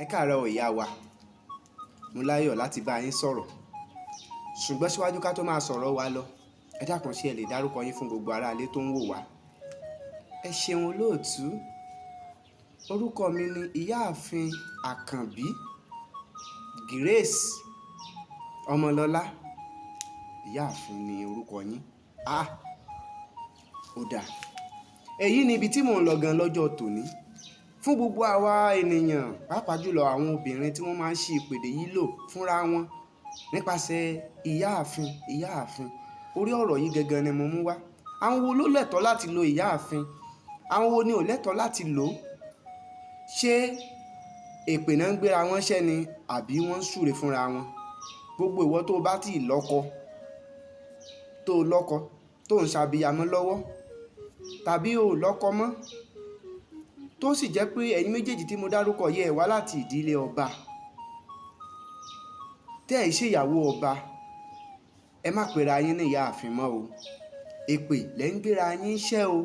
Ẹ káàárọ̀ ìyá wa, mo láyọ̀ láti bá yín sọ̀rọ̀. Ṣùgbọ́n síwájú ká tó máa sọ̀rọ̀ wa lọ, ẹ dákun ṣé ẹ lè dárúkọ yín fún gbogbo aráalé tó ń wò wá. Ẹ ṣeun olóòtú. Orúkọ mi ni Ìyáàfin Àkànbí Grace Ọmọlọ́lá. Ìyáàfin ni orúkọ yín. Ó dáa. Èyí ni ibi tí mò ń lọ gan lọ́jọ́ tòní. Fún gbogbo àwa ènìyàn, pàápàá jùlọ àwọn obìnrin tí wọ́n máa ń ṣi ìpèdè yìí lò fúnra wọn nípasẹ̀ ìyáàfin. Orí ọ̀rọ̀ yìí gangan ni mo mú wá. Àwọn wo ló lẹ́tọ̀ọ́ láti lo ìyáàfin? Àwọn wo ni ò lẹ́tọ̀ọ́ láti lò ó? Ṣé èpè náà ń gbéra wọn ṣẹ́ ni àbí wọ́n ń súre fúnra wọn? Gbogbo ìwọ tó bá ti lọ́kọ tó ń ṣàbíyamọ lọ́wọ́, tàbí ò lọ́kọ mọ́, tó sì jẹ́ pé ẹ̀yin méjèèjì tí mo dárúkọ yẹ wá láti ìdílé ọba, tẹ́ ẹ̀ ṣèyàwó ọba, ẹ má pera yín ní ìyáàfin mọ́ o. Èpè lẹ́ ń gbéra yín ṣẹ́ o.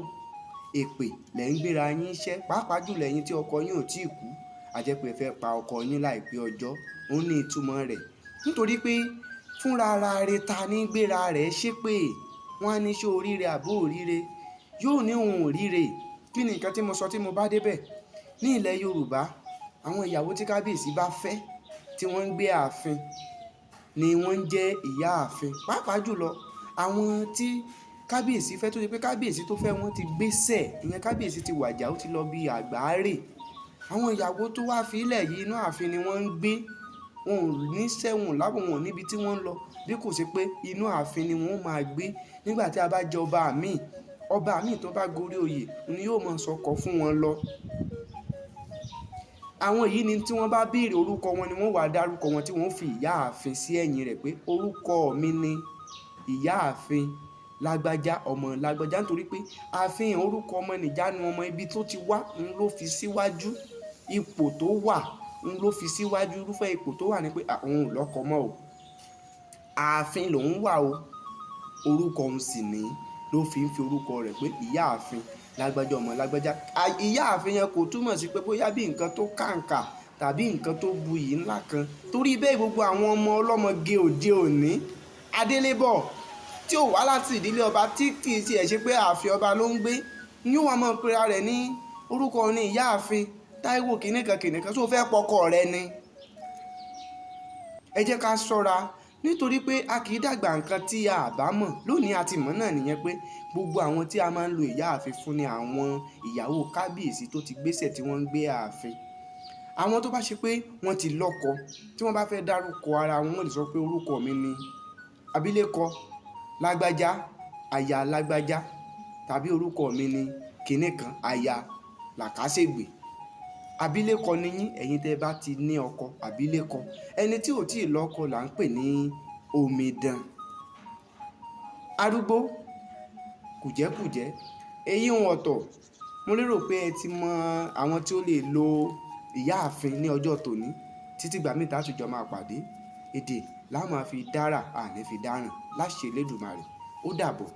Èpè lẹ́ ń gbéra yín ṣẹ́, pàápàá jùlọ ẹ̀yin tí ọkọ yín ò tí ì kú, àjẹpẹ́ fẹ́ pa ọkọ yín láìpẹ́ ọjọ́. Ó ní ìtumọ̀ rẹ̀, nítorí pé fúnra ara rẹ̀ ta ní gbéra rẹ̀ ṣépè. Wọ́n á ní ṣé oríire àbó oríire, yóò ní òun oríire. Kí ni nǹkan tí mo sọ tí mo bá débẹ̀? Ní ilẹ̀ Yorùbá, àwọn ìyàwó tí kábíyèsí bá fẹ́ tí wọ́n ń gbé ààfin ni wọ́n ń jẹ́ ìyáàfin. Pàápàá jùlọ àwọn tí kábíyèsí fẹ́ tó ṣe pé kábíyèsí tó fẹ́ wọn ti gbéṣẹ̀, ìyẹn kábíyèsí ti wàjà, ó ti lọ bí àgbáre. Àwọn ìyàwó tó wá fi ilẹ̀ yìí inú ààfin ni wọ́n ń gbé. Wọn ò ní sẹ́wọ̀n lábọ̀, wọn níbi tí wọ́n ń lọ, bí kò ṣe pé inú ààfin ni wọ́n máa gbé. Nígbà tí a bá jẹ ọba míì tó bá gorí oyè ni yóò máa sọkọ fún wọn lọ. Àwọn yìí ni tí wọ́n bá béèrè orúkọ wọn ni wọ́n wá dárúkọ wọn, tí wọ́n fi ìyáàfin sí ẹ̀yìn rẹ̀ pé orúkọ mi ni ìyáàfin lágbájá ọmọ lágbájá, nítorí pé àfihàn orúkọ ọmọ nìjánu ọmọ, ibi tó ti wá ń ló fi síwájú, ipò tó wà ń ló fi síwájú. Irúfẹ́ ipò tó wà ní pé òun ò lọ́kọ mọ́ o, ààfin lòun wà o, orúkọ òun sì ní ló fi ń fi orúkọ rẹ̀ pé ìyáàfin lágbájá ọmọ lágbájá. Ìyáàfin yẹn kò túmọ̀ sí pé bóyá bí nǹkan tó kàǹkà tàbí nǹkan tó buyì ńlá kan. Torí bẹ́ẹ̀ gbogbo àwọn ọmọ ọlọ́mọge òde òní, adélébọ̀ tí ò wá láti ìdílé ọba, tí kì í tiẹ̀ ṣe pé ààfin ọba ló ń gbé, ní wọ́n máa pera rẹ̀ ní orúkọ ní ìyáàfin Táíwò kìnìkan tó fẹ́ pọkọ rẹ̀ ni. Ẹ jẹ́ ká ṣọ́ra, nítorí pé a kì í dàgbà nǹkan tí a bá mọ̀. Lónìí a ti mọ̀ náà nìyẹn pé gbogbo àwọn tí a máa ń lo ìyáàfin fún ni àwọn ìyàwó kábíyèsí tó ti gbéṣẹ̀ tí wọ́n ń gbé ààfin. Àwọn tó bá ṣe pé wọ́n ti lọ́kọ, tí wọ́n bá fẹ́ dárúkọ ara wọn, wọ́n lè sọ pé orúkọ mi ni abilékọ lágbájá aya lágbájá, tàbí orúkọ mi ni kìnìkan aya làkàṣègbè. Abilékọ ni yín ẹ̀yin tẹ́ bá ti ní ọkọ, abilékọ. Ẹni tí ò tí ì lọ́kọ là ń pè ní omidan. Arúgbó kùjẹ́kùjẹ́, èyí ń ọ̀tọ̀. Mo lérò pé ẹ ti mọ àwọn tí ó lè lo ìyáàfin ní ọjọ́ tòní. Títí gbà mí tàtújọ máa pàdé. Èdè la máa fi dára, àní fi dáràn. Láṣẹ Elédùmarè. Ó dàbọ̀.